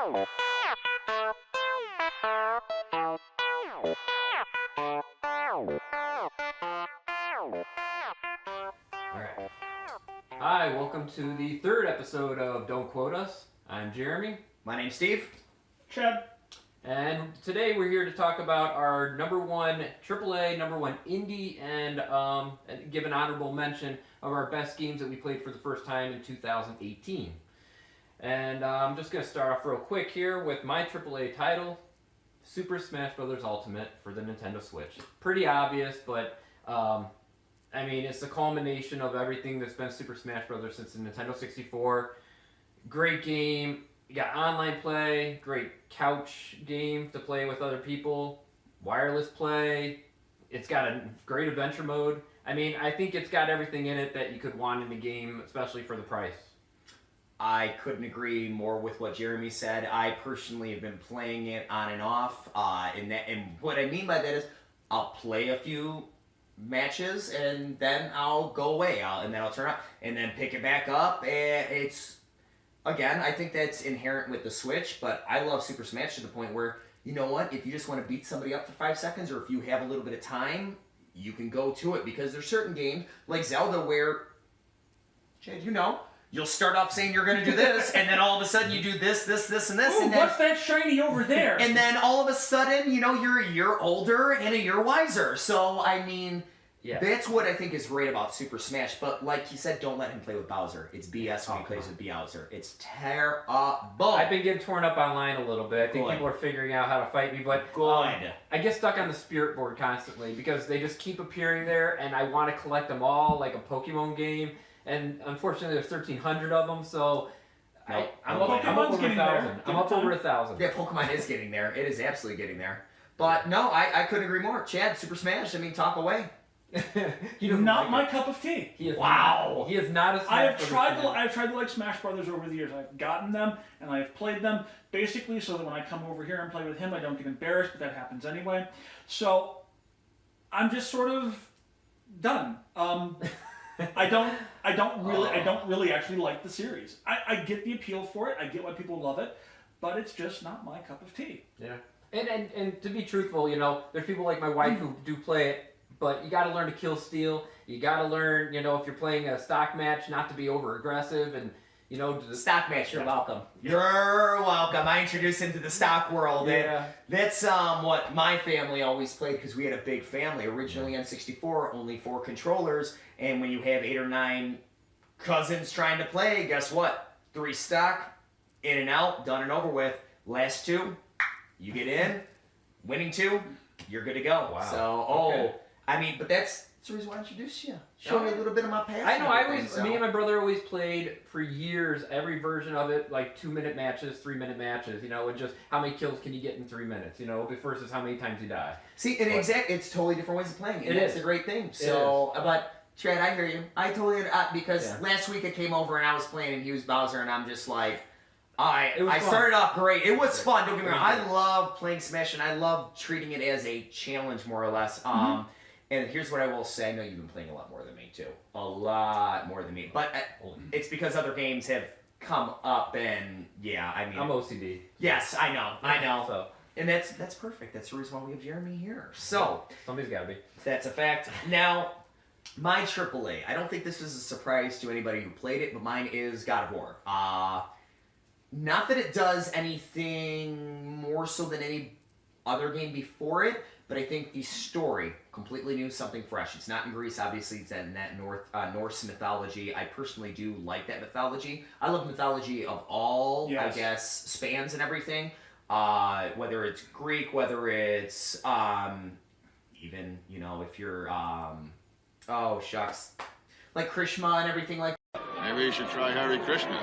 Alright. Hi, welcome to the third episode of Don't Quote Us. I'm Jeremy. My name's Steve. Chad. And today we're here to talk about our number one AAA, number one indie, and give an honorable mention of our best games that we played for the first time in 2018. And I'm just going to start off real quick here with my AAA title, Super Smash Bros. Ultimate for the Nintendo Switch. Pretty obvious, but I mean, it's the culmination of everything that's been Super Smash Bros. Since the Nintendo 64. Great game. You got online play, great couch game to play with other people, wireless play. It's got a great adventure mode. I mean, I think it's got everything in it that you could want in the game, especially for the price. I couldn't agree more with what Jeremy said. I personally have been playing it on and off, and what I mean by that is I'll play a few matches and then I'll go away, and then I'll turn up and then pick it back up, and it's... Again, I think that's inherent with the Switch, but I love Super Smash to the point where, you know what, if you just want to beat somebody up for 5 seconds, or if you have a little bit of time, you can go to it, because there's certain games, like Zelda, where, Chad, you know, you'll start off saying you're going to do this, and then all of a sudden you do this, and this, Ooh, and then... what's that shiny over there? And then all of a sudden, you know, you're a year older and a year wiser. So, I mean... Yeah. That's what I think is great about Super Smash, but like you said, don't let him play with Bowser. It's BS when he plays with Bowser. It's terrible. I've been getting torn up online a little bit. I think Good. people are figuring out how to fight me, but Good. I get stuck on the Spirit Board constantly because they just keep appearing there, and I want to collect them all like a Pokemon game. And unfortunately, there's 1,300 of them, so Nope. I'm up Pokemon's over getting 1,000. there. I'm up over 1,000. Yeah, Pokemon is getting there. It is absolutely getting there. But no, I couldn't agree more. Chad, Super Smash, I mean, talk away. He doesn't Not like my it. cup of tea. He is Wow. Not, he is not a Smash I have Brothers tried. fan. I've tried to like Smash Brothers over the years. I've gotten them and I've played them basically so that when I come over here and play with him, I don't get embarrassed. But that happens anyway. So I'm just sort of done. I don't really actually like the series. I get the appeal for it. I get why people love it, but it's just not my cup of tea. Yeah. And to be truthful, you know, there's people like my wife who do play it, but you got to learn to kill steal. You got to learn, you know, if you're playing a stock match, not to be over aggressive, and you know, Stock match, you're welcome. You're welcome. I introduced him to the stock world. Yeah. And that's what my family always played, because we had a big family. Originally on 64, only 4 controllers, and when you have 8 or 9 cousins trying to play, guess what? 3 stock, in and out, done and over with. Last 2, you get in. Winning 2, you're good to go. Wow. So, Okay. I mean, but that's the reason why I introduced you. Show me a little bit of my past. I know. and I everything, always, so. me and my brother always played for years. Every version of it, like 2-minute matches, 3-minute matches. You know, and just how many kills can you get in 3 minutes? You know, versus how many times you die. See, and it's totally different ways of playing. And It that's is. a great thing. So, but Chad, I hear you. I totally because Yeah. last week I came over and I was playing and he was Bowser, and I'm just like, It was I fun. started off great. It was fun. Don't get me wrong. It was I love playing Smash, and I love treating it as a challenge, more or less. And here's what I will say. I know you've been playing a lot more than me too. A lot more than me. But it's because other games have come up, and yeah, I mean, I'm OCD. yes, I know. So And that's perfect. That's the reason why we have Jeremy here. So. somebody's got to be. That's a fact. Now, my AAA. I don't think this is a surprise to anybody who played it, but mine is God of War. Not that it does anything more so than any other game before it, but I think the story completely new, something fresh. It's not in Greece, obviously. It's in that Norse mythology. I personally do like that mythology. I love mythology of all, Yes. I guess, spans and everything. Whether it's Greek, whether it's even, you know, if you're oh shucks, like Krishna and everything like Maybe you should try Hare Krishna.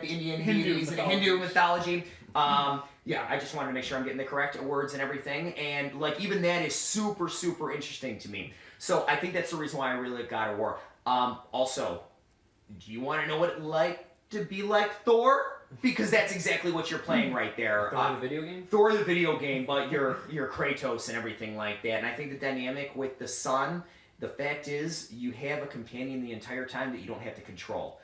Indian Hindu deities and Hindu mythology. Yeah, I just wanted to make sure I'm getting the correct words and everything, and like even that is super, super interesting to me. So I think that's the reason why I really like God of War. Also, do you want to know what it like to be like Thor? Because that's exactly what you're playing right there. Thor the video game? Thor the video game, but you're Kratos and everything like that. And I think the dynamic with the son, the fact is you have a companion the entire time that you don't have to control.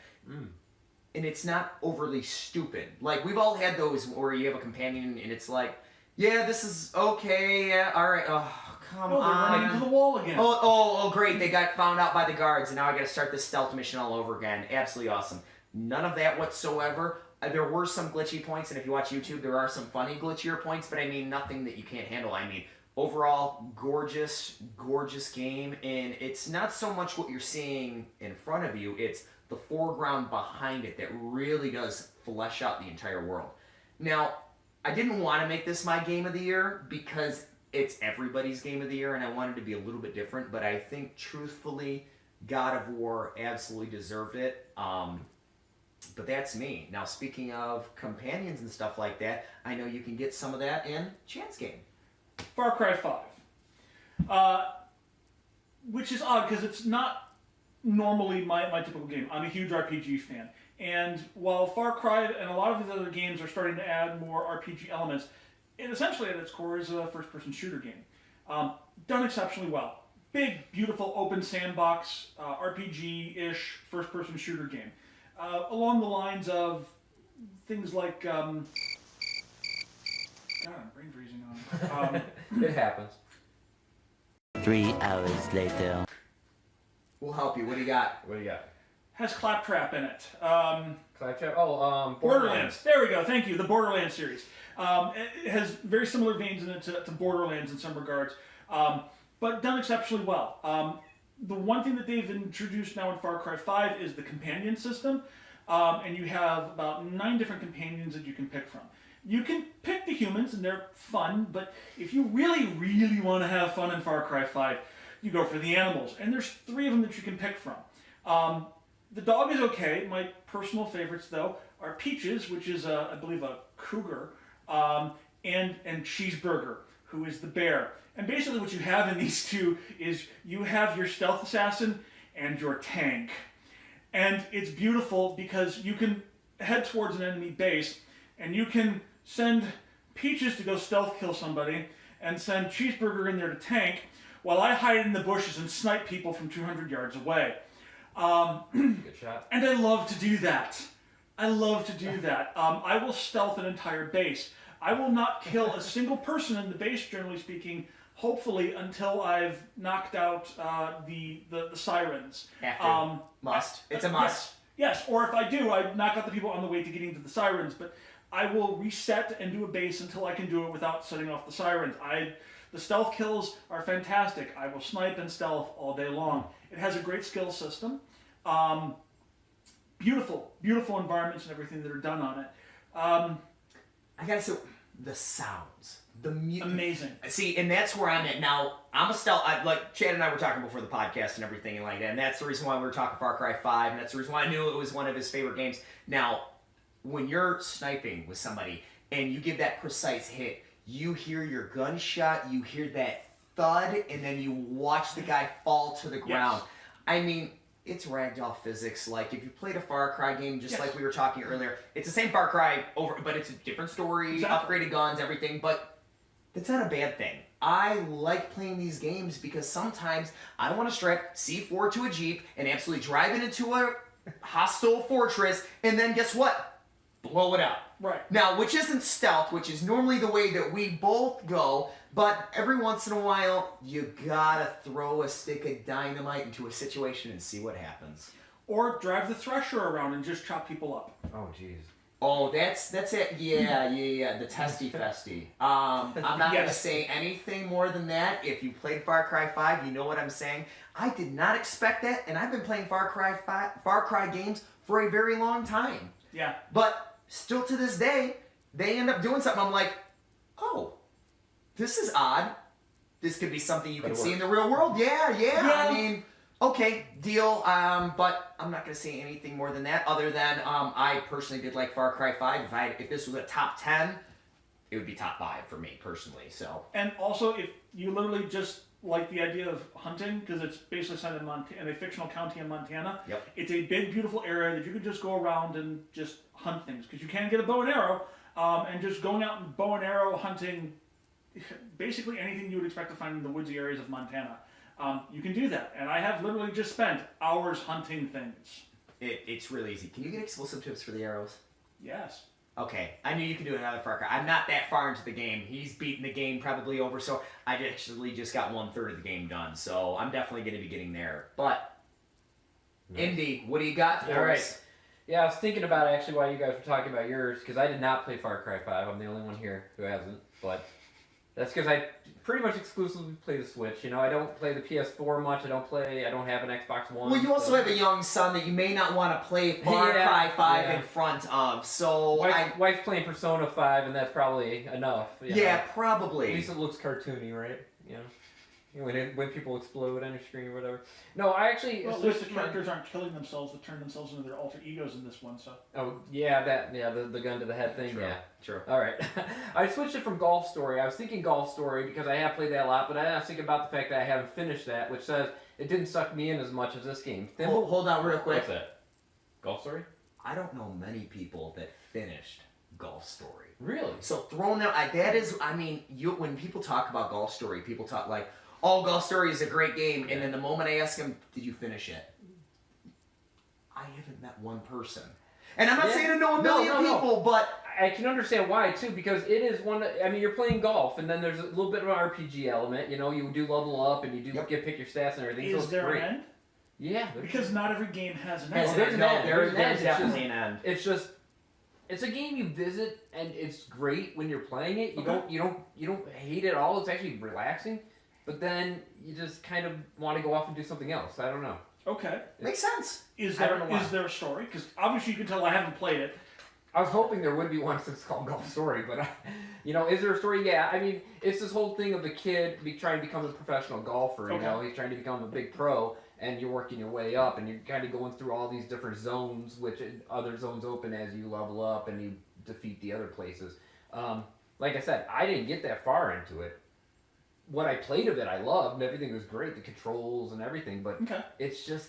and it's not overly stupid. Like, we've all had those where you have a companion and it's like, yeah, this is okay, yeah, alright, oh, come No, they're running into on. the wall again. Oh, great, they got found out by the guards, and now I gotta start this stealth mission all over again. Absolutely awesome. None of that whatsoever. There were some glitchy points, and if you watch YouTube, there are some funny glitchier points, but I mean, nothing that you can't handle. I mean, overall, gorgeous, gorgeous game, and it's not so much what you're seeing in front of you, it's the foreground behind it that really does flesh out the entire world. Now, I didn't want to make this my game of the year because it's everybody's game of the year and I wanted to be a little bit different, but I think truthfully God of War absolutely deserved it. But that's me. Now, speaking of companions and stuff like that, I know you can get some of that in Chance Game. Far Cry 5. Which is odd because it's not normally my typical game. I'm a huge RPG fan. And while Far Cry and a lot of these other games are starting to add more RPG elements, it essentially at its core is a first-person shooter game. Done exceptionally well. Big, beautiful, open sandbox, RPG-ish first-person shooter game. Along the lines of things like... God, I'm brain freezing on. It happens. 3 hours later. We'll help you. What do you got? What do you got? Has Claptrap in it. Claptrap? Borderlands. There we go. Thank you. The Borderlands series. It has very similar veins in it to Borderlands in some regards, but done exceptionally well. The one thing that they've introduced now in Far Cry 5 is the companion system, and you have about 9 different companions that you can pick from. You can pick the humans, and they're fun, but if you really, really want to have fun in Far Cry 5, you go for the animals, and there's 3 of them that you can pick from. The dog is okay. My personal favorites, though, are Peaches, which is, I believe, a cougar, and Cheeseburger, who is the bear. And basically what you have in these two is you have your stealth assassin and your tank. And it's beautiful because you can head towards an enemy base, and you can send Peaches to go stealth kill somebody, and send Cheeseburger in there to tank, while I hide in the bushes and snipe people from 200 yards away. Good shot. And I love to do that. I love to do that. I will stealth an entire base. I will not kill a single person in the base, generally speaking, hopefully until I've knocked out the sirens. Have to. Must. It's a must. Yes, or if I do, I knock out the people on the way to getting to the sirens, but I will reset and do a base until I can do it without setting off the sirens. The stealth kills are fantastic. I will snipe and stealth all day long. It has a great skill system. Beautiful, beautiful environments and everything that are done on it. I gotta say, the sounds. The music. Amazing. See, and that's where I'm at now. I'm a stealth. Like Chad and I were talking before the podcast and everything and like that, and that's the reason why we were talking Far Cry 5, and that's the reason why I knew it was one of his favorite games. Now, when you're sniping with somebody and you give that precise hit, you hear your gunshot, you hear that thud, and then you watch the guy fall to the ground. Yes. I mean, it's ragdoll physics. Like, if you played a Far Cry game, just like we were talking earlier, it's the same Far Cry, but it's a different story, Exactly. upgraded guns, everything, but that's not a bad thing. I like playing these games because sometimes I want to strap C4 to a Jeep and absolutely drive it into a hostile fortress, and then guess what? Blow it up. Right. Now, which isn't stealth, which is normally the way that we both go, but every once in a while, you gotta throw a stick of dynamite into a situation and see what happens. Or drive the Thresher around and just chop people up. Oh, jeez. Oh, that's it. Yeah. The testy festy. I'm not gonna Yes. say anything more than that. If you played Far Cry 5, you know what I'm saying. I did not expect that, and I've been playing Far Cry games for a very long time. Yeah. But still to this day, they end up doing something. I'm like, oh, this is odd. This could be something you can see in the real world. Yeah. I mean, okay, deal. But I'm not going to say anything more than that, other than I personally did like Far Cry 5. If this was a top 10, it would be top 5 for me personally. So. And also, if you literally just like the idea of hunting, because it's basically set in a fictional county in Montana. Yep. It's a big, beautiful area that you can just go around and just hunt things, because you can get a bow and arrow, and just going out and bow and arrow hunting basically anything you would expect to find in the woodsy areas of Montana. You can do that, and I have literally just spent hours hunting things. It's really easy. Can you get explosive tips for the arrows? Yes. Okay, I knew you could do another Far Cry. I'm not that far into the game. He's beaten the game probably over, so I actually just got 1/3 of the game done. So I'm definitely going to be getting there. But Indy, what do you got for All right. us? Yeah, I was thinking about actually why you guys were talking about yours, because I did not play Far Cry 5. I'm the only one here who hasn't, but that's because I pretty much exclusively play the Switch. You know, I don't play the PS4 much. I don't have an Xbox One. Well, you also so. have a young son that you may not want to play Far Cry 5 in front of. So Wife's playing Persona 5, and that's probably enough. You know? At probably. least it looks cartoony, right? You know? When people explode on your screen or whatever. No, I actually. Well, at least the characters aren't killing themselves to turn themselves into their alter egos in this one. So. Oh yeah, the gun to the head thing. True. Yeah. True. All right. I switched it from Golf Story. I was thinking Golf Story because I have played that a lot, but I was thinking about the fact that I haven't finished that, which says it didn't suck me in as much as this game. Hold on real quick. What's that? Golf Story? I don't know many people that finished Golf Story. Really? So throwing that is, I mean, when people talk about Golf Story, people talk like, oh, Golf Story is a great game, and then the moment I ask them, did you finish it? I haven't met one person. And I'm not saying I know a million people, but... I can understand why, too, because it is one... I mean, you're playing golf, and then there's a little bit of an RPG element. You know, you do level up, and you do pick your stats and everything. Is there great. an end? Yeah. Because not every game has an Well, end. there's an end. There's definitely an end. It's just... It's a game you visit, and it's great when you're playing it. You don't hate it at all. It's actually relaxing. But then you just kind of want to go off and do something else. I don't know. Okay. Makes sense. Is I don't know why. there a story? Because obviously you can tell I haven't played it. I was hoping there would be one since it's called Golf Story, but is there a story? Yeah, I mean, it's this whole thing of a kid trying to become a professional golfer. You know, he's trying to become a big pro, and you're working your way up, and you're kind of going through all these different zones, which other zones open as you level up and you defeat the other places. Like I said, I didn't get that far into it. What I played of it, I loved, and everything was great, the controls and everything, but it's just,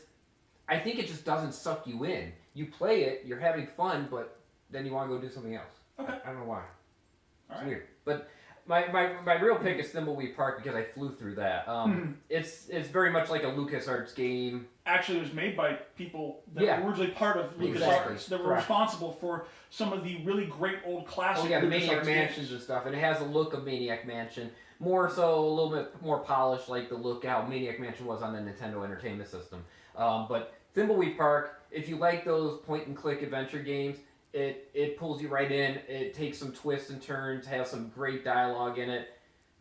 I think it just doesn't suck you in. You play it, you're having fun, but then you want to go do something else. Okay. I don't know why. It's All right. weird. But my real pick is Thimbleweed Park because I flew through that. It's very much like a LucasArts game. Actually, it was made by people that Yeah. were originally part of Exactly. LucasArts that were Correct. responsible for some of the really great old classic Oh yeah, the LucasArts Maniac games. Mansions and stuff, and it has a look of Maniac Mansion. More so, a little bit more polished, like the look how Maniac Mansion was on the Nintendo Entertainment System. But Thimbleweed Park, if you like those point-and-click adventure games, it pulls you right in. It takes some twists and turns, has some great dialogue in it.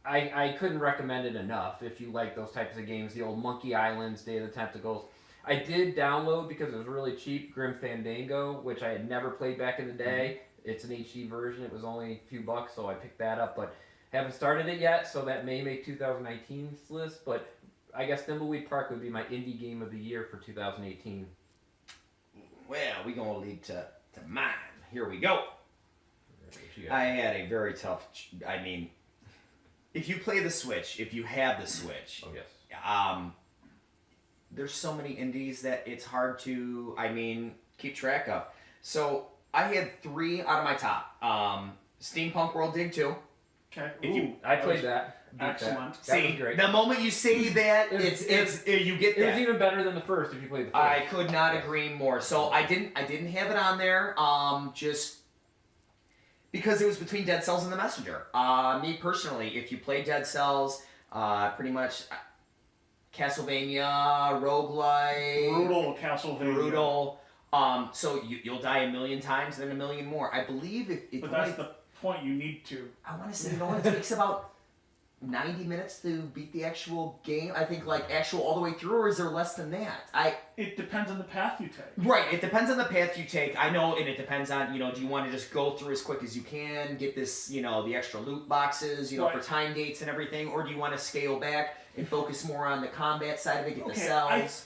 I couldn't recommend it enough if you like those types of games, the old Monkey Islands, Day of the Tentacles. I did download, because it was really cheap, Grim Fandango, which I had never played back in the day. It's an HD version. It was only a few bucks, so I picked that up, but haven't started it yet, so that may make 2019's list, but I guess Thimbleweed Park would be my indie game of the year for 2018. Well, we're going to lead to mine. Here we go. I had a very tough... I mean, if you play the Switch, if you have the Switch... Oh, yes. There's so many indies that it's hard to, keep track of. So, I had 3 out of my top. Steampunk World Dig 2. Okay. I played that. Beat Excellent. That was See, great. the moment you say that, It you get It that. was even better than the first if you played the first. I could not agree more. So I didn't have it on there, just because it was between Dead Cells and The Messenger. Me personally, if you play Dead Cells, pretty much Castlevania, roguelike, Brutal Castlevania. brutal. So you'll die a million times, then a million more. I believe it But that's the point you need to. I want to say it only takes about 90 minutes to beat the actual game. I think actual all the way through, or is there less than that? It depends on the path you take. Right, it depends on the path you take. I know, and it depends on, do you want to just go through as quick as you can, get this, the extra loot boxes, Right. for time gates and everything, or do you want to scale back and focus more on the combat side of it, get the Okay, cells?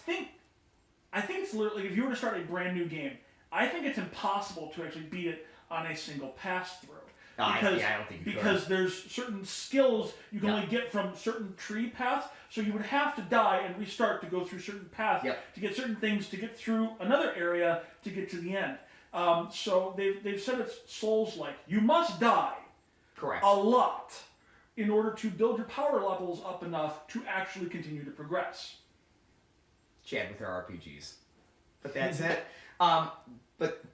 I think it's literally, if you were to start a brand new game, I think it's impossible to actually beat it on a single pass through. I don't think you Because there's certain skills you can only get from certain tree paths, so you would have to die and restart to go through certain paths to get certain things, to get through another area to get to the end. So they've said it's Souls-like. You must die Correct. a lot in order to build your power levels up enough to actually continue to progress. Chad with our RPGs. But that's it. But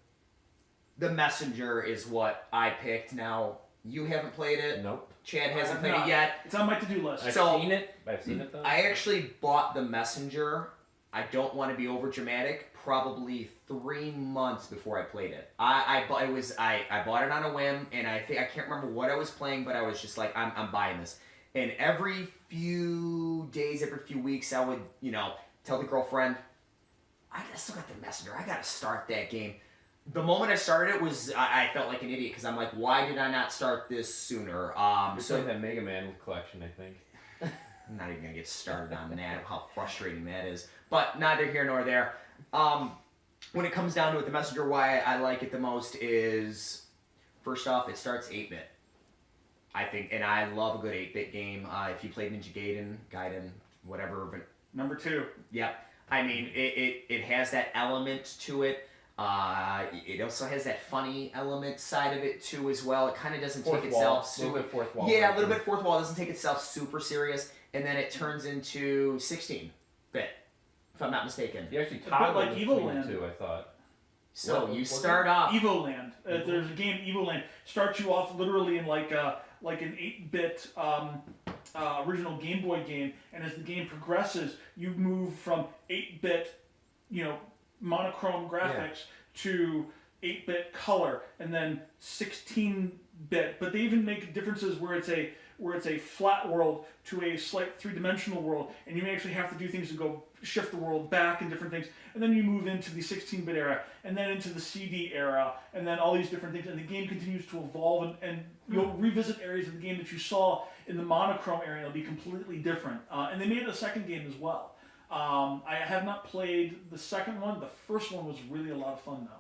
The Messenger is what I picked. Now, you haven't played it. Nope. Chad I hasn't have played not. it yet. It's on my to-do list. I've So, seen it. I've seen it though. I actually bought The Messenger. I don't want to be over dramatic. Probably 3 months before I played it. I bought it on a whim, and I can't remember what I was playing, but I was just like, I'm buying this. And every few days, every few weeks, I would tell the girlfriend, I still got The Messenger. I gotta start that game. The moment I started it was I felt like an idiot because I'm like, why did I not start this sooner? You're So playing that Mega Man collection, I think. I'm not even gonna get started on that. How frustrating that is. But neither here nor there. When it comes down to it, The Messenger, why I like it the most is, first off, it starts 8-bit. I think, and I love a good 8-bit game. If you played Ninja Gaiden, whatever. But, Number 2. yep. I mean, it has that element to it. It also has that funny element side of it too as well. It kind of doesn't take itself a little bit fourth wall. yeah, a little bit fourth wall. It doesn't take itself super serious, and then it turns into 16-bit, if I'm not mistaken. You actually bit toggle like between Evil the Land. two, I thought. So What you was start it? off. Evoland. There's a game, Evoland, starts you off literally in like an 8-bit original Game Boy game, and as the game progresses, you move from 8-bit, monochrome graphics to 8-bit color, and then 16-bit. But they even make differences where it's a flat world to a slight 3-dimensional world, and you may actually have to do things to go shift the world back and different things, and then you move into the 16-bit era, and then into the CD era, and then all these different things, and the game continues to evolve, and you'll revisit areas of the game that you saw in the monochrome area. It'll be completely different, and they made it a second game as well. I have not played the second one. The first one was really a lot of fun, though.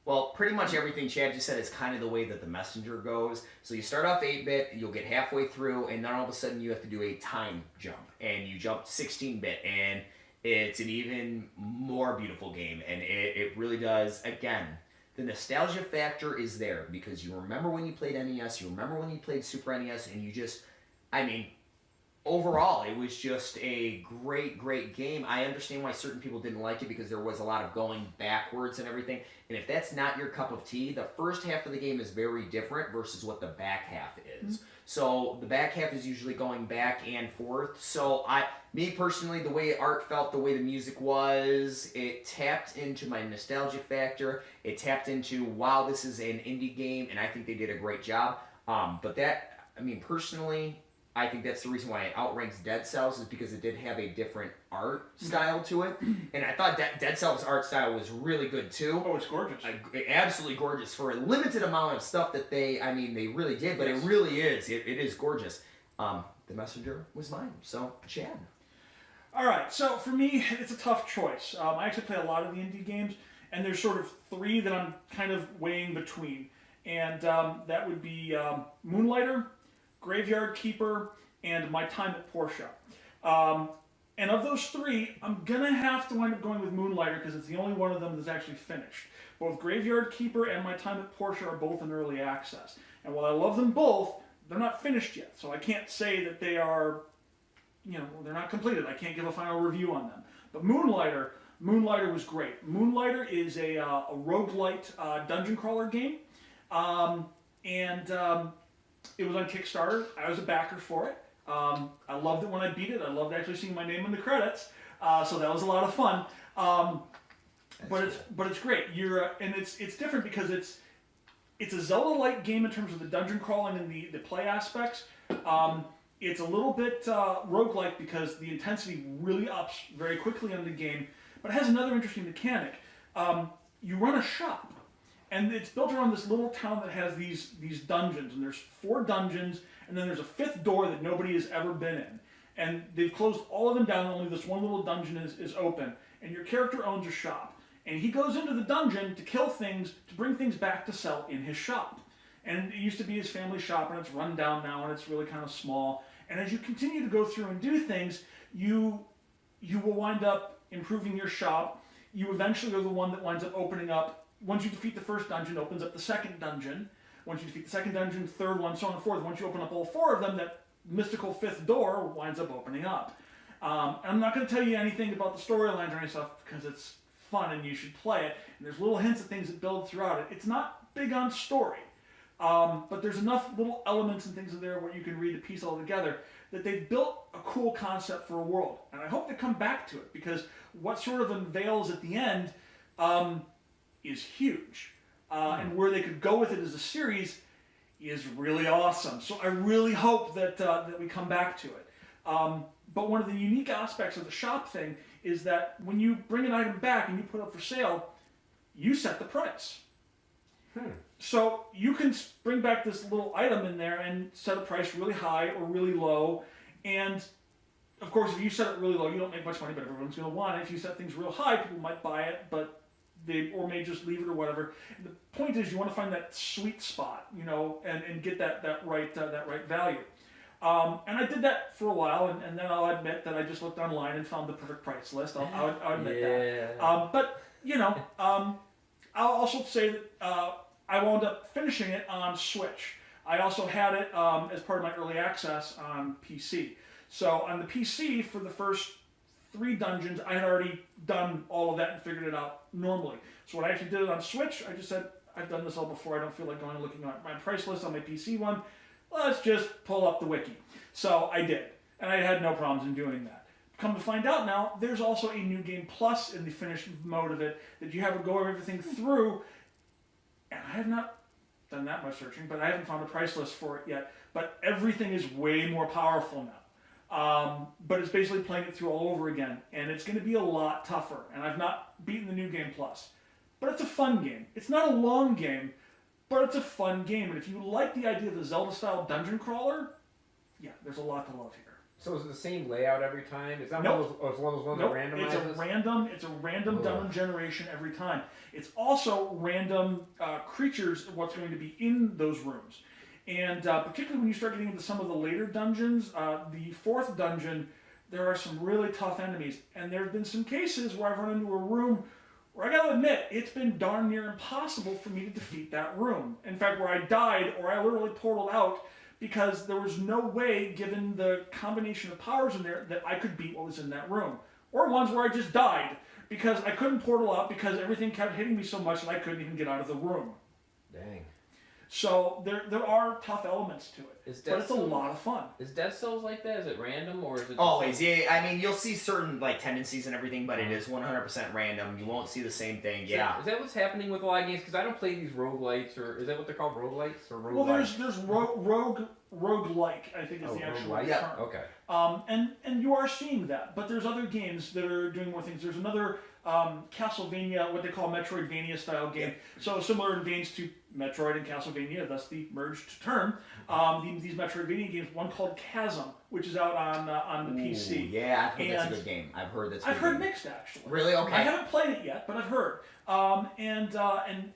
Well, pretty much everything Chad just said is kind of the way that The Messenger goes. So you start off 8-bit, you'll get halfway through, and then all of a sudden you have to do a time jump, and you jump 16-bit, and it's an even more beautiful game, and it really does. Again, the nostalgia factor is there because you remember when you played NES, you remember when you played Super NES, and you just, overall, it was just a great, great game. I understand why certain people didn't like it because there was a lot of going backwards and everything. And if that's not your cup of tea, the first half of the game is very different versus what the back half is. So the back half is usually going back and forth. So me personally, the way art felt, the way the music was, it tapped into my nostalgia factor. It tapped into, wow, this is an indie game, and I think they did a great job. Personally, I think that's the reason why it outranks Dead Cells is because it did have a different art style to it. And I thought Dead Cells' art style was really good too. Oh, it's gorgeous. Absolutely gorgeous for a limited amount of stuff that they really did, but it really is. It is gorgeous. The Messenger was mine, so Chad. All right, so for me, it's a tough choice. I actually play a lot of the indie games, and there's sort of 3 that I'm kind of weighing between. And that would be Moonlighter, Graveyard Keeper, and My Time at Portia. And of those 3, I'm going to have to wind up going with Moonlighter because it's the only one of them that's actually finished. Both Graveyard Keeper and My Time at Portia are both in early access. And while I love them both, they're not finished yet. So I can't say that they are, they're not completed. I can't give a final review on them. But Moonlighter was great. Moonlighter is a roguelite dungeon crawler game. It was on Kickstarter. I was a backer for it. I loved it when I beat it. I loved actually seeing my name in the credits. So that was a lot of fun. But it's great. And it's different because it's a Zelda-like game in terms of the dungeon crawling and the play aspects. It's a little bit roguelike because the intensity really ups very quickly on the game. But it has another interesting mechanic. You run a shop. And it's built around this little town that has these dungeons. And there's 4 dungeons, and then there's a 5th door that nobody has ever been in. And they've closed all of them down, only this one little dungeon is open. And your character owns a shop. And he goes into the dungeon to kill things, to bring things back to sell in his shop. And it used to be his family shop, and it's run down now, and it's really kind of small. And as you continue to go through and do things, you will wind up improving your shop. You eventually are the one that winds up opening up. Once you defeat the first dungeon, opens up the second dungeon. Once you defeat the second dungeon, third one, so on and forth. Once you open up all 4 of them, that mystical 5th door winds up opening up. And I'm not going to tell you anything about the storylines or any stuff because it's fun and you should play it. And there's little hints of things that build throughout it. It's not big on story, but there's enough little elements and things in there where you can read the piece all together that they've built a cool concept for a world. And I hope they come back to it, because what sort of unveils at the end is huge. And where they could go with it as a series is really awesome. So I really hope that we come back to it. But one of the unique aspects of the shop thing is that when you bring an item back and you put it up for sale, you set the price. So you can bring back this little item in there and set a price really high or really low. And of course, if you set it really low, you don't make much money, but everyone's going to want it. If you set things real high, people might buy it, but they may just leave it or whatever. And the point is, you want to find that sweet spot, and get that right value. And I did that for a while, and then I'll admit that I just looked online and found the perfect price list. I'll admit that. But I'll also say that I wound up finishing it on Switch. I also had it as part of my early access on PC. So on the PC, for the first 3 dungeons, I had already done all of that and figured it out normally. So when I actually did it on Switch, I just said, I've done this all before. I don't feel like going and looking at my price list on my PC one. Let's just pull up the wiki. So I did, and I had no problems in doing that. Come to find out now, there's also a New Game Plus in the finished mode of it that you have to go over everything through. And I have not done that much searching, but I haven't found a price list for it yet. But everything is way more powerful now. But it's basically playing it through all over again, and it's going to be a lot tougher. And I've not beaten the New Game Plus, but it's a fun game. It's not a long game, but it's a fun game. And if you like the idea of the Zelda-style dungeon crawler, yeah, there's a lot to love here. So is it the same layout every time? Is that Nope. one of those ones Nope. that randomizes? It's a random dungeon generation every time. It's also random creatures, what's going to be in those rooms. And particularly when you start getting into some of the later dungeons, the 4th dungeon, there are some really tough enemies. And there have been some cases where I've run into a room where I gotta admit, it's been darn near impossible for me to defeat that room. In fact, where I died, or I literally portaled out, because there was no way, given the combination of powers in there, that I could beat what was in that room. Or ones where I just died, because I couldn't portal out because everything kept hitting me so much that I couldn't even get out of the room. Dang. So there are tough elements to it, but it's a lot of fun. Is Dead Cells like that? Is it random, or is it... Always, yeah. I mean, you'll see certain tendencies and everything, but it is 100% random. You won't see the same thing. Yeah. Is that what's happening with a lot of games? Because I don't play these roguelites, or is that what they're called, roguelites or roguelites? Well, there's roguelike, I think is the actual term. Yeah. Okay. And you are seeing that, but there's other games that are doing more things. There's another Castlevania, what they call Metroidvania style game. So similar in veins to Metroid and Castlevania, thus the merged term. These Metroidvania games, one called Chasm, which is out on the PC. Yeah, I've heard that's a good game. I've heard that's. I've heard mixed actually. Really? Okay. I haven't played it yet, but I've heard. And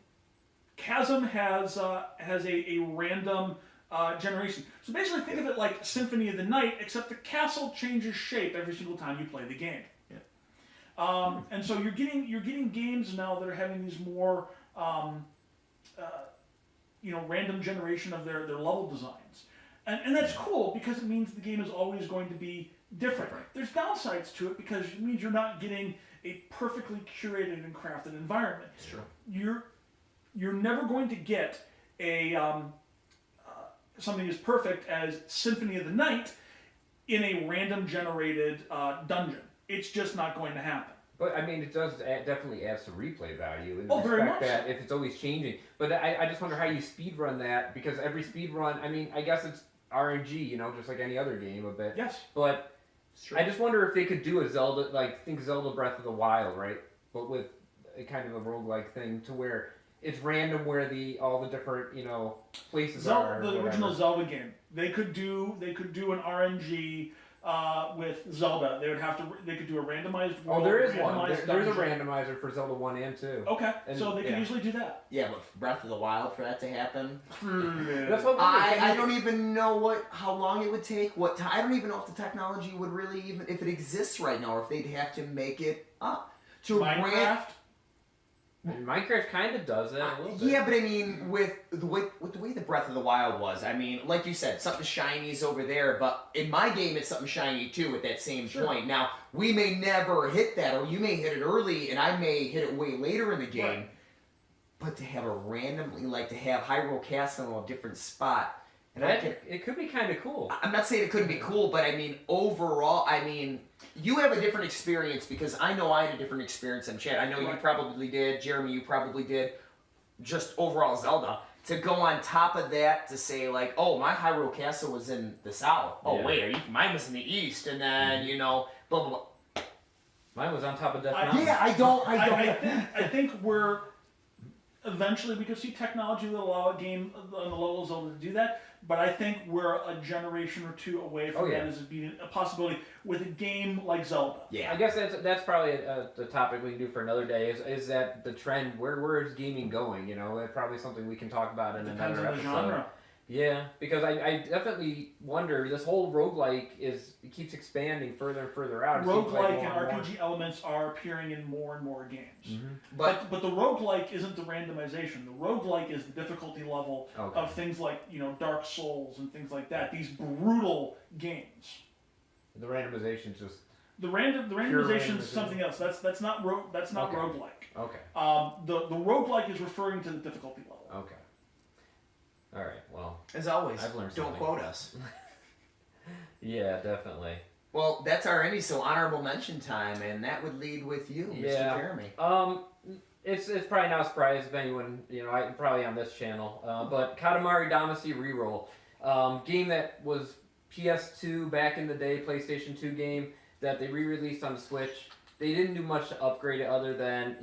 Chasm has a random generation. So basically, think of it like Symphony of the Night, except the castle changes shape every single time you play the game. And so you're getting games now that are having these more random generation of their level designs, and that's cool because it means the game is always going to be different. There's downsides to it because it means you're not getting a perfectly curated and crafted environment. Sure. You're never going to get a something as perfect as Symphony of the Night in a random generated dungeon. It's just not going to happen. But I mean, it does definitely adds to replay value in Oh, the very respect much that so. if it's always changing. But I just wonder how you speedrun that, because every speedrun, I mean, I guess it's RNG, just like any other game a bit. Yes. But I just wonder if they could do a Zelda, think Zelda Breath of the Wild, right? But with a kind of a roguelike thing to where it's random where all the different, places are. The original Zelda game. They could do an RNG with Zelda. They could do a randomized world. Oh, there is one. randomized There's a dungeon. randomizer for Zelda 1 and 2. Okay, And- so they could yeah. easily do that. Yeah, but for Breath of the Wild, for that to happen, That's what I don't even know how long it would take. I don't even know if the technology would really if it exists right now, or if they'd have to make it up to Minecraft. And Minecraft kind of does that a little bit. Yeah, but I mean, with the way the Breath of the Wild was, I mean, like you said, something shiny's over there, but in my game, it's something shiny too at that same Sure. point. Now, we may never hit that, or you may hit it early, and I may hit it way later in the game. Right. But to have a randomly, like to have Hyrule Castle in a different spot, and I can, It could be kind of cool. I'm not saying it couldn't be cool, but I mean, overall, I mean, you have a different experience because I know I had a different experience than Chad. I know you Right. probably did. Jeremy, you probably did. Just overall Zelda. To go on top of that to say, like, oh, my Hyrule Castle was in the south. Oh, Yeah. wait, mine was in the east. And then, you know, blah, blah, blah. Mine was on top of Death I- Mountain. Yeah, I think we're eventually we could see technology that allow a game on the level of Zelda to do that, but I think we're a generation or two away from Oh, yeah. that as being a possibility with a game like Zelda. Yeah. I guess that's probably the topic we can do for another day. Is that the trend? Where is gaming going? You know, it's probably something we can talk about in Depends another on the episode. genre. Yeah, because I definitely wonder. This whole roguelike it keeps expanding further and further out. It seems like Roguelike and more more. RPG elements are appearing in more and more games. Mhm. But But the roguelike isn't the randomization. The roguelike is the difficulty level Okay. of things like, Dark Souls and things like that. These brutal games. The randomization just The randomization randomization. is something else. That's not Okay. roguelike. okay. The roguelike is referring to the difficulty level. Okay. All right. Well, as always, I've learned don't something. quote us. yeah, definitely. Well, that's our Emmy, so honorable mention time, and that would lead with you, Mr. Yeah. Jeremy. It's probably not a surprise if anyone probably on this channel. But Katamari Damacy Reroll, game that was PS2 back in the day, PlayStation 2 game that they re-released on the Switch. They didn't do much to upgrade it other than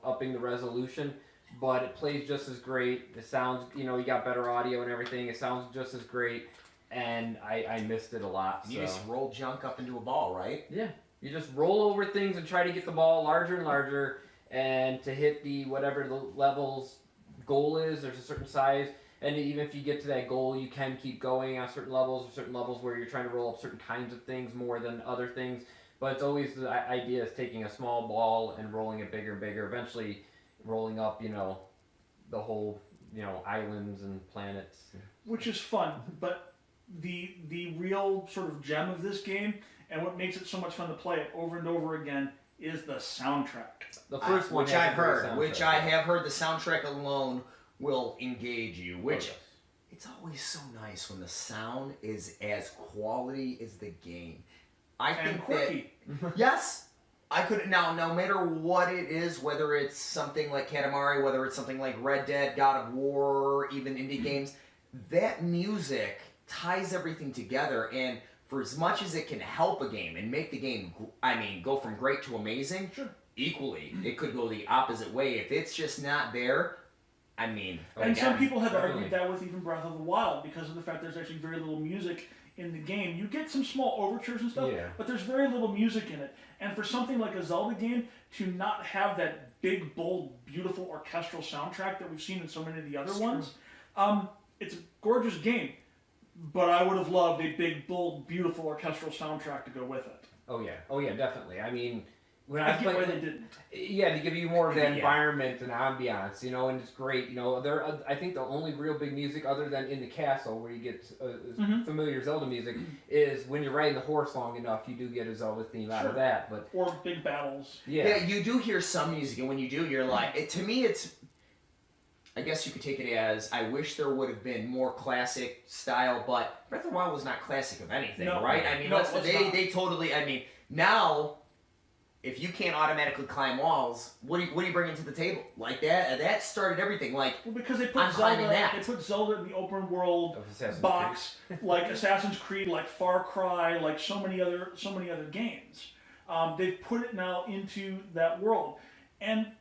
upping the resolution, but it plays just as great. It sounds you got better audio and everything. It sounds just as great, and I missed it a lot. You so. just roll junk up into a ball, right? Yeah, you just roll over things and try to get the ball larger and larger, and to hit the whatever the level's goal is. There's a certain size, and even if you get to that goal, you can keep going on certain levels. Or certain levels where you're trying to roll up certain kinds of things more than other things. But it's always the idea is taking a small ball and rolling it bigger and bigger. Eventually, rolling up, the whole, islands and planets. Which is fun, but the real sort of gem of this game and what makes it so much fun to play it over and over again is the soundtrack. The first one, which has I've a great heard, which soundtrack. I have heard, the soundtrack alone will engage you. Which Oh, yes. it's always so nice when the sound is as quality as the game. I And think quirky. that yes, I could now. No matter what it is, whether it's something like Katamari, whether it's something like Red Dead, God of War, even indie games, that music ties everything together. And for as much as it can help a game and make the game, go from great to amazing, Sure. equally, it could go the opposite way. If it's just not there, And again, some people have definitely. argued that with even Breath of the Wild because of the fact there's actually very little music in the game. You get some small overtures and stuff, Yeah. but there's very little music in it. And for something like a Zelda game to not have that big, bold, beautiful orchestral soundtrack that we've seen in so many of the other ones, it's a gorgeous game. But I would have loved a big, bold, beautiful orchestral soundtrack to go with it. Oh yeah, definitely. I mean, when I I get why played, they didn't. yeah, to give you more of that Yeah. environment and ambiance, and it's great. I think the only real big music other than in the castle where you get Mhm. familiar Zelda music is when you're riding the horse long enough, you do get a Zelda theme out of Sure. that. But Or big battles. yeah, you do hear some music, and when you do, you're like, to me, it's. I guess you could take it as I wish there would have been more classic style, but Breath of the Wild was not classic of anything, No. right? I mean, No, it's not. they totally. I mean, now, if you can't automatically climb walls, what do you bring into the table like that? That started everything. Like Well, because they put I'm climbing Zelda, that. they put Zelda in the open world of Assassin's box, like Assassin's Creed, like Far Cry, like so many other games. They've put it now into that world, and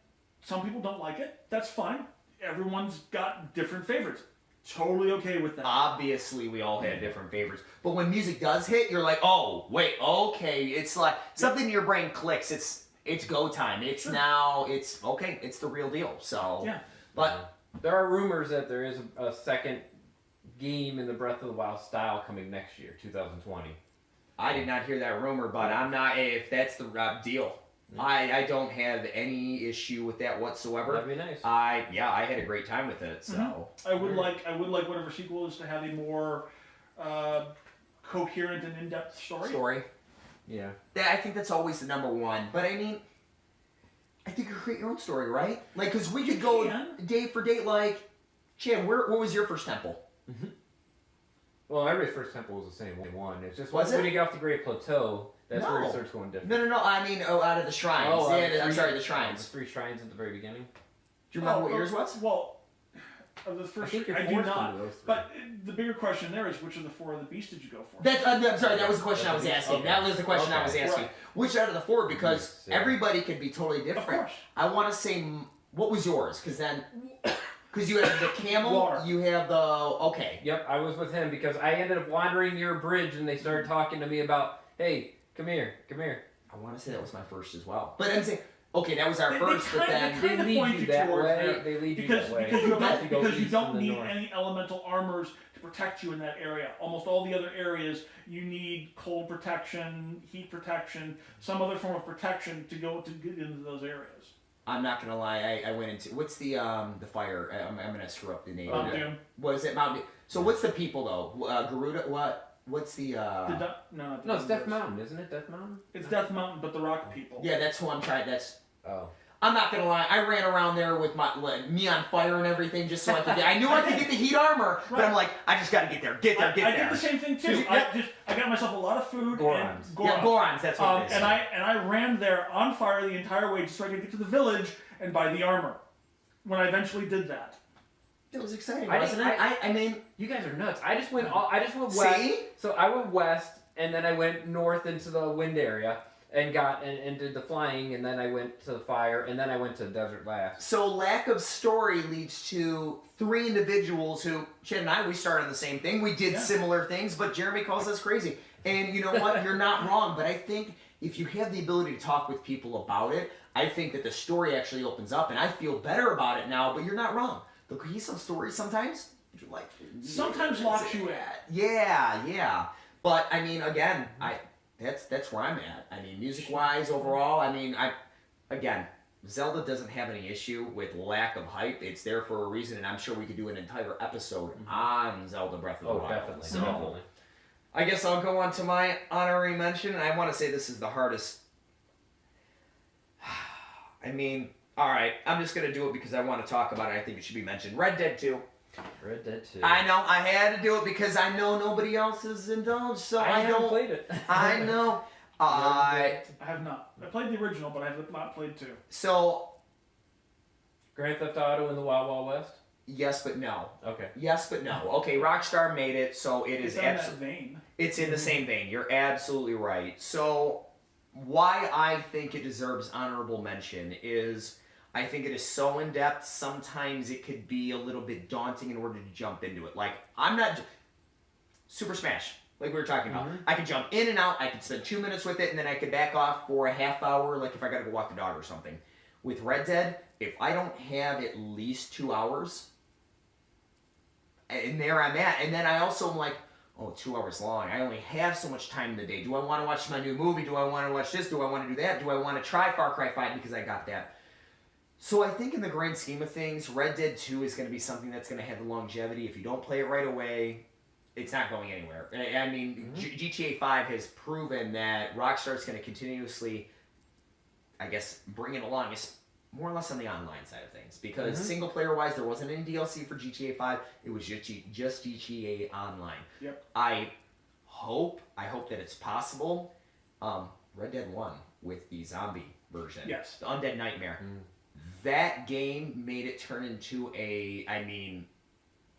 some people don't like it. That's fine. Everyone's got different favorites. Totally okay with that. obviously, we all have different favorites, but when music does hit, you're like, oh wait, okay. It's like something in your brain clicks. It's go time. It's now. It's okay. It's the real deal. So Yeah. but. There are rumors that there is a second game in the Breath of the Wild style coming next year, 2020. I did not hear that rumor, but I'm not. If that's the deal, I don't have any issue with that whatsoever. That'd be nice. I had a great time with it. So I would like whatever sequel is to have a more coherent and in-depth story. Yeah. I think that's always the number one. But I mean, I think you create your own story, right? Like, because we could go day for day. Like, Chad, what was your first temple? Well, everybody's first temple was the same one. It's just Was when it? you get off the Great Plateau, that's where No. it starts going different. No. I mean, out of the shrines. I'm sorry, the The shrines. 3 shrines at the very beginning. Do you remember what yours was? Well, of the first, I think your I do fourth not. one of those 3. But the bigger question there is, which of the 4 of the beasts did you go for? That's I'm sorry. That was the question I was asking. Okay. That was the question I was Okay. asking. Right. Which out of the 4? Because Yeah. everybody could be totally Of different. course. I want to say, what was yours? Because you have the camel, Water. you have the okay. Yep, I was with him because I ended up wandering near a bridge and they started talking to me about, hey, come here. I want to say that was my first as well. But I'm saying, okay, that was our They first, but kinda- then they They kinda lead point you you that towards way. there. They lead you Because that way. because you have to go because you east don't and then need north. any elemental armors to protect you in that area. Almost all the other areas you need cold protection, heat protection, some other form of protection to get into those areas. I'm not gonna lie, I went into what's the fire? I'm gonna screw up the name. Mount Doom. What is it? Mount Doom. So what's the people though? Garuda. What's the? No, it's Death Mountain, isn't it? Death Mountain? It's Death Mountain, but the Rock people. Yeah, that's who I'm trying. That's. Oh. I'm not gonna lie. I ran around there with me on fire and everything just so I could. I knew I could get the heat armor, but Right. I'm like, I just gotta get there. Get there. I did the same thing too. Yep. I got myself a lot of food Gorons. and Yeah, Gorons. That's what it is. and I ran there on fire the entire way just so I could get to the village and buy the armor. When I eventually did that. It was exciting, I wasn't didn't- it? I mean, You guys are nuts. I just went west. see. So I went west and then I went north into the wind area and and did the flying and then I went to the fire and then I went to the desert last. So lack of story leads to 3 individuals who, Chad and I, we started the same thing. We did Yeah. similar things, but Jeremy calls us crazy. And you know what? You're not wrong. But I think if you have the ability to talk with people about it, I think that the story actually opens up, and I feel better about it now. But you're not wrong. The cohesive stories sometimes, you're like, Sometimes locks you in. Yeah. But I mean, again, that's where I'm at. I mean, music-wise, overall, I mean, again, Zelda doesn't have any issue with lack of hype. It's there for a reason, and I'm sure we could do an entire episode on Zelda Breath of the Oh, Wild. definitely. So, Definitely. I guess I'll go on to my honorary mention, and I want to say this is the hardest. I mean, all right, I'm just gonna do it because I want to talk about it. I think it should be mentioned. Red Dead 2. Red Dead 2. I know I had to do it because I know nobody else is indulged, so I haven't don't. played it. I know. I have not. I played the original, but I have not played 2. So Grand Theft Auto in the Wild Wild West? yes, but no. Okay. Yes, but no. Okay, Rockstar made it, so it is It's in that absolutely. vein. It's in the same vein. You're absolutely right. So, why I think it deserves honorable mention is I think it is so in depth. Sometimes it could be a little bit daunting in order to jump into it. Like I'm not Super Smash, like we were talking about. I could jump in and out. I could spend 2 minutes with it, and then I could back off for a half hour, like if I got to go walk the dog or something. With Red Dead, if I don't have at least 2 hours, and there I'm at, and then I also am like, oh, 2 hours long. I only have so much time in the day. Do I want to watch my new movie? Do I want to watch this? Do I want to do that? Do I want to try Far Cry 5 because I got that? So I think in the grand scheme of things, Red Dead 2 is going to be something that's going to have the longevity. If you don't play it right away, it's not going anywhere. I mean, GTA 5 has proven that Rockstar's going to continuously, I guess, bring it along. It's more or less on the online side of things. Because single player wise, there wasn't any DLC for GTA 5. It was just GTA Online. Yep. I hope that it's possible. Red Dead 1 with the zombie version. Yes. The Undead Nightmare. That game made it turn into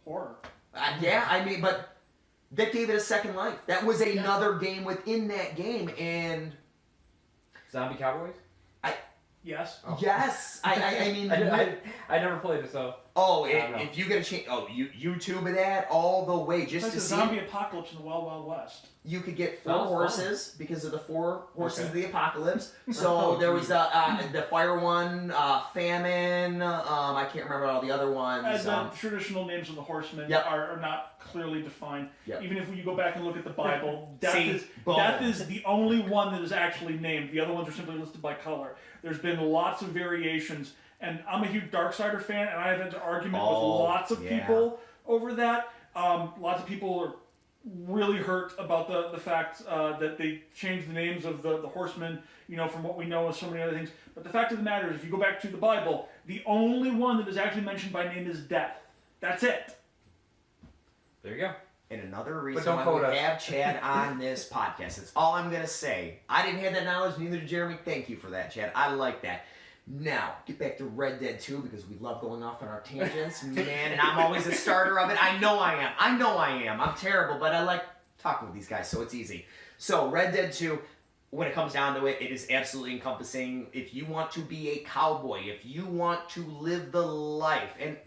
Horror. but that gave it a second life. That was another game within that game, and Zombie Cowboys? Yes. Oh. yes, I mean, I never played it, so. Oh, I don't know. if you get a chance, you YouTube that all the way just It's like to the see. zombie apocalypse in the Wild Wild West. You could get 4 Sounds fun. horses because of the 4 horses Okay. of the apocalypse. So Oh, there was the fire one, famine. I can't remember all the other ones. As the traditional names of the horsemen Yep. are not clearly defined. Yep. Even if you go back and look at the Bible, See, boom. death is the only one that is actually named. The other ones are simply listed by color. There's been lots of variations, and I'm a huge Darksider fan, and I've had an argument with lots of yeah. people over that. Lots of people are really hurt about the fact that they changed the names of the horsemen, from what we know of so many other things. But the fact of the matter is, if you go back to the Bible, the only one that is actually mentioned by name is death. That's it. There you go. And another reason don't why quote we us. have Chad on this podcast. That's all I'm going to say. I didn't have that knowledge, neither did Jeremy. Thank you for that, Chad. I like that. Now, get back to Red Dead 2 because we love going off on our tangents, man, and I'm always a starter of it. I know I am. I'm terrible, but I like talking with these guys, so it's easy. So, Red Dead 2, when it comes down to it, it is absolutely encompassing. If you want to be a cowboy, if you want to live the life, and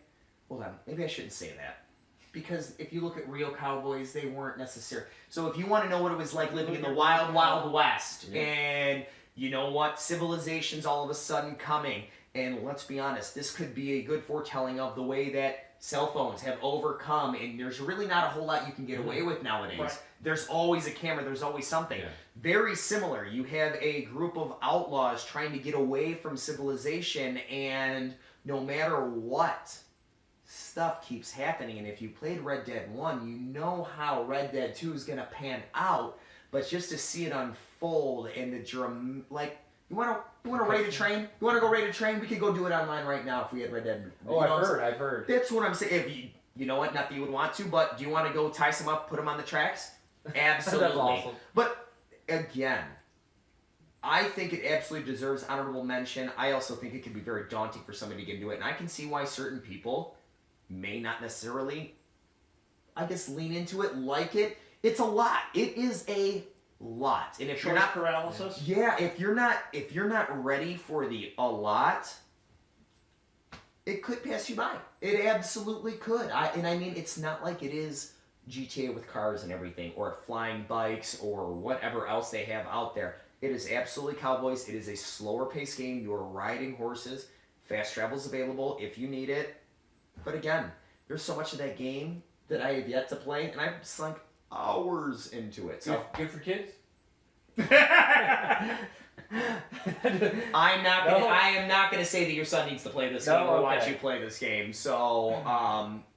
hold on, maybe I shouldn't say that. Because if you look at real cowboys, they weren't necessary. So if you want to know what it was like living in the wild, wild west, and you know what, civilization's all of a sudden coming, and let's be honest, this could be a good foretelling of the way that cell phones have overcome, and there's really not a whole lot you can get away with nowadays. Right. There's always a camera, there's always something. Yeah. Very similar. You have a group of outlaws trying to get away from civilization, and no matter what, stuff keeps happening. And if you played Red Dead 1, you know how Red Dead 2 is going to pan out. But just to see it unfold and the you want to raid a train? You want to go raid a train? We could go do it online right now if we had Red Dead. Oh, I've heard. That's what I'm saying. If you know what, not that you would want to, but do you want to go tie some up, put them on the tracks? Absolutely. That's awesome. But again, I think it absolutely deserves honorable mention. I also think it can be very daunting for somebody to get into it, and I can see why certain people may not necessarily, I guess, lean into it, like it. It's a lot. It is a lot, and if you're Choice not paralysis. yeah, if you're not ready for the a lot, it could pass you by. It absolutely could. I mean, it's not like it is GTA with cars and everything, or flying bikes, or whatever else they have out there. It is absolutely cowboys. It is a slower paced game. You are riding horses. Fast travel is available if you need it. But again, there's so much of that game that I have yet to play, and I've sunk hours into it. So Good for kids. I am not gonna say that your son needs to play this game or watch okay. you play this game. So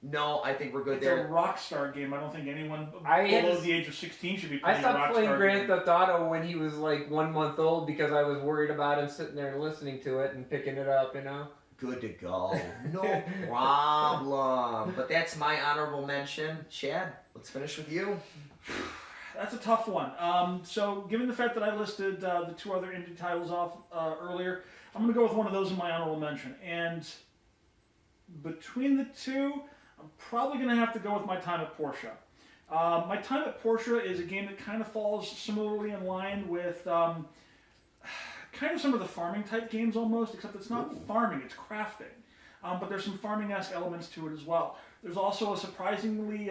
no, I think we're good It's there. a Rockstar game. I don't think anyone I had below to- the age of 16 should be I playing a stopped Rockstar playing Grand game. Theft Auto when he was like 1 month old because I was worried about him sitting there and listening to it and picking it up, Good to go. No problem. But that's my honorable mention. Chad, let's finish with you. That's a tough one. So, given the fact that I listed the 2 other indie titles off earlier, I'm going to go with one of those in my honorable mention. And between the 2, I'm probably going to have to go with My Time at Portia. My Time at Portia is a game that kind of falls similarly in line with kind of some of the farming type games almost, except it's not farming, it's crafting. But there's some farming-esque elements to it as well. There's also a surprisingly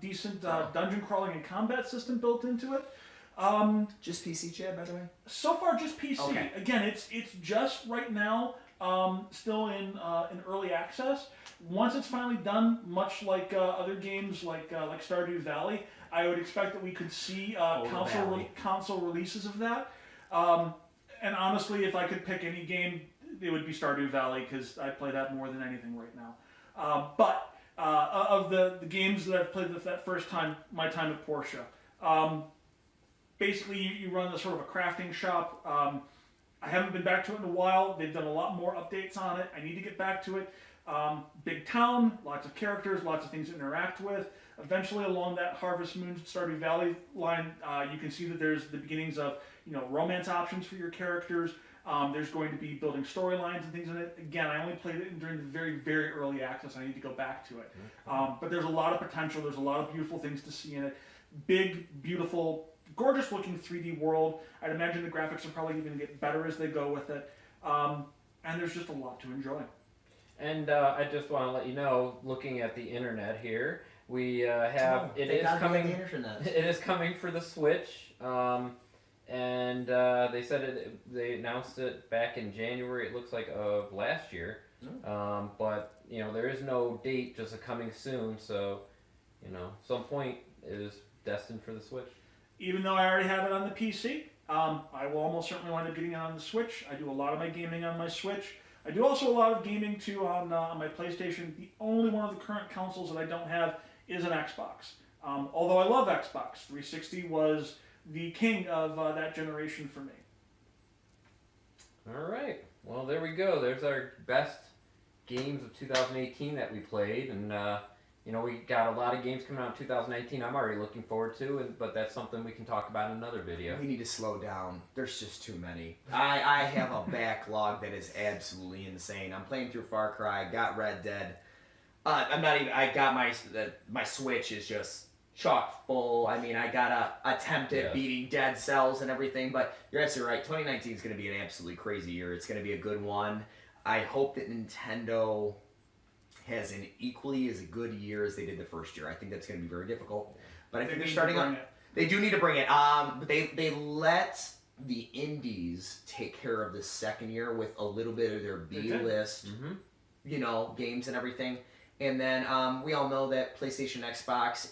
decent dungeon crawling and combat system built into it. Just PC, Chad, by the way? So far, just PC. Okay. Again, it's just right now still in early access. Once it's finally done, much like other games like Stardew Valley, I would expect that we could see console releases of that. And honestly, if I could pick any game, it would be Stardew Valley because I play that more than anything right now. But of the games that I've played with that first time, My Time at Portia, basically you run sort of a crafting shop. I haven't been back to it in a while. They've done a lot more updates on it. I need to get back to it. Big town, lots of characters, lots of things to interact with. Eventually, along that Harvest Moon Stardew Valley line, you can see that there's the beginnings of romance options for your characters. There's going to be building storylines and things in it. Again, I only played it during the very, very early access. I need to go back to it. But there's a lot of potential. There's a lot of beautiful things to see in it. Big, beautiful, gorgeous looking 3D world. I'd imagine the graphics are probably going to get better as they go with it. And there's just a lot to enjoy. And I just want to let you know, looking at the internet here, we have it is coming. The internet. It is coming for the Switch, and they said they announced it back in January. It looks like of last year, but you know there is no date, just a coming soon. So, you know, some point it is destined for the Switch. Even though I already have it on the PC, I will almost certainly wind up getting it on the Switch. I do a lot of my gaming on my Switch. I do also a lot of gaming too on my PlayStation. The only one of the current consoles that I don't have is an Xbox. Although I love Xbox, 360 was the king of that generation for me. All right. Well, there we go. There's our best games of 2018 that we played, and you know we got a lot of games coming out in 2019. I'm already looking forward to, but that's something we can talk about in another video. We need to slow down. There's just too many. I have a backlog that is absolutely insane. I'm playing through Far Cry. Got Red Dead. I'm not even. I got my Switch is just chock full. I mean, I gotta attempt at beating Dead Cells and everything. But you're absolutely right. 2019 is going to be an absolutely crazy year. It's going to be a good one. I hope that Nintendo has an equally as good year as they did the first year. I think that's going to be very difficult. But I think they're starting on. They do need to bring it. But they let the indies take care of the second year with a little bit of their B list, you know, games and everything. And then we all know that PlayStation, Xbox,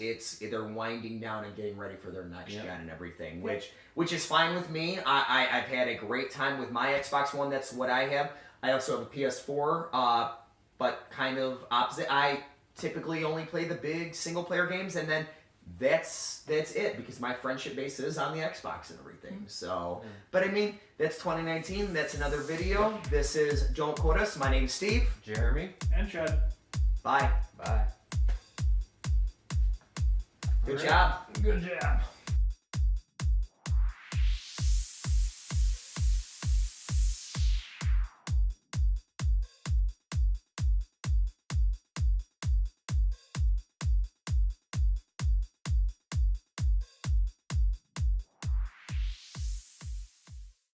they're winding down and getting ready for their next gen and everything, which is fine with me. I've had a great time with my Xbox One. That's what I have. I also have a PS4, but kind of opposite. I typically only play the big single player games, and then that's it because my friendship base is on the Xbox and everything. So, but I mean, that's 2019. That's another video. This is Don't Quote Us. My name's Steve. Jeremy. And Chad. Bye. Bye. Good job. Good job.